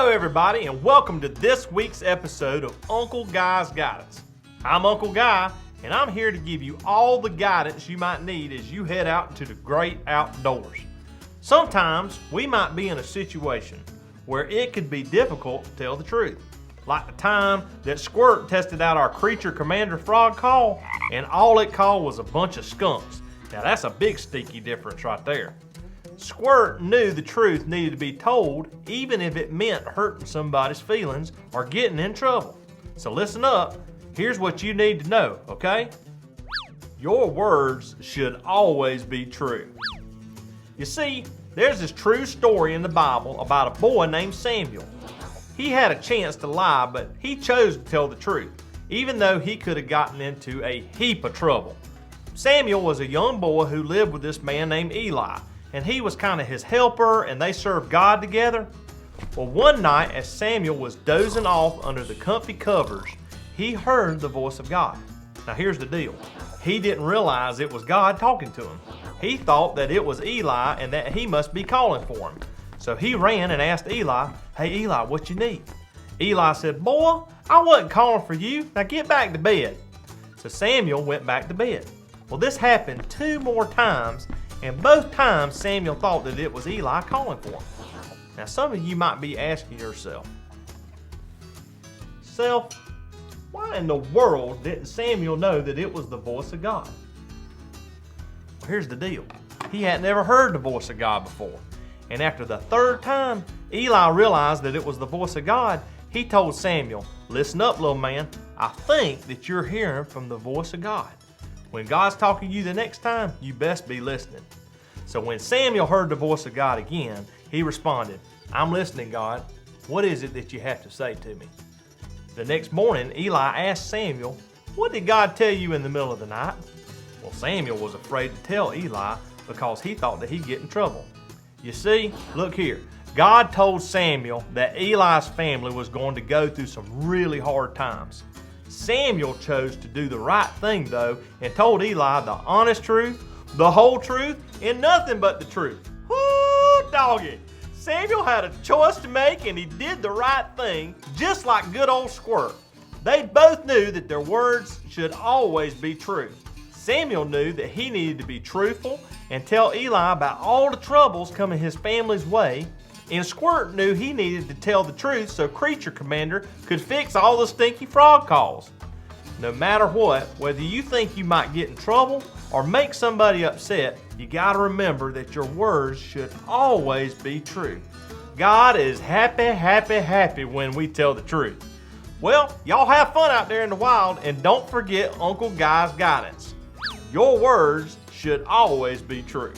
Hello everybody and welcome to this week's episode of Uncle Guy's Guidance. I'm Uncle Guy and I'm here to give you all the guidance you might need as you head out into the great outdoors. Sometimes we might be in a situation where it could be difficult to tell the truth. Like the time that Squirt tested out our Creature Commander frog call and all it called was a bunch of skunks. Now that's a big stinky difference right there. Squirt knew the truth needed to be told even if it meant hurting somebody's feelings or getting in trouble. So listen up, here's what you need to know, okay? Your words should always be true. You see, there's this true story in the Bible about a boy named Samuel. He had a chance to lie, but he chose to tell the truth, even though he could have gotten into a heap of trouble. Samuel was a young boy who lived with this man named Eli, and he was kind of his helper, and they served God together. Well, one night as Samuel was dozing off under the comfy covers, he heard the voice of God. Now here's the deal. He didn't realize it was God talking to him. He thought that it was Eli and that he must be calling for him. So he ran and asked Eli, "Hey Eli, what you need?" Eli said, "Boy, I wasn't calling for you. Now get back to bed." So Samuel went back to bed. Well, this happened 2 more times, and both times Samuel thought that it was Eli calling for him. Now some of you might be asking yourself, why in the world didn't Samuel know that it was the voice of God? Well, here's the deal. He had never heard the voice of God before. And after the 3rd time Eli realized that it was the voice of God, he told Samuel, "Listen up, little man. I think that you're hearing from the voice of God. When God's talking to you the next time, you best be listening." So when Samuel heard the voice of God again, he responded, "I'm listening, God. What is it that you have to say to me?" The next morning, Eli asked Samuel, "What did God tell you in the middle of the night?" Well, Samuel was afraid to tell Eli because he thought that he'd get in trouble. You see, look here. God told Samuel that Eli's family was going to go through some really hard times. Samuel chose to do the right thing though and told Eli the honest truth, the whole truth, and nothing but the truth. Whoo, doggy! Samuel had a choice to make and he did the right thing, just like good old Squirt. They both knew that their words should always be true. Samuel knew that he needed to be truthful and tell Eli about all the troubles coming his family's way, and Squirt knew he needed to tell the truth so Creature Commander could fix all the stinky frog calls. No matter what, whether you think you might get in trouble or make somebody upset, you gotta remember that your words should always be true. God is happy when we tell the truth. Well, y'all have fun out there in the wild and don't forget Uncle Guy's guidance. Your words should always be true.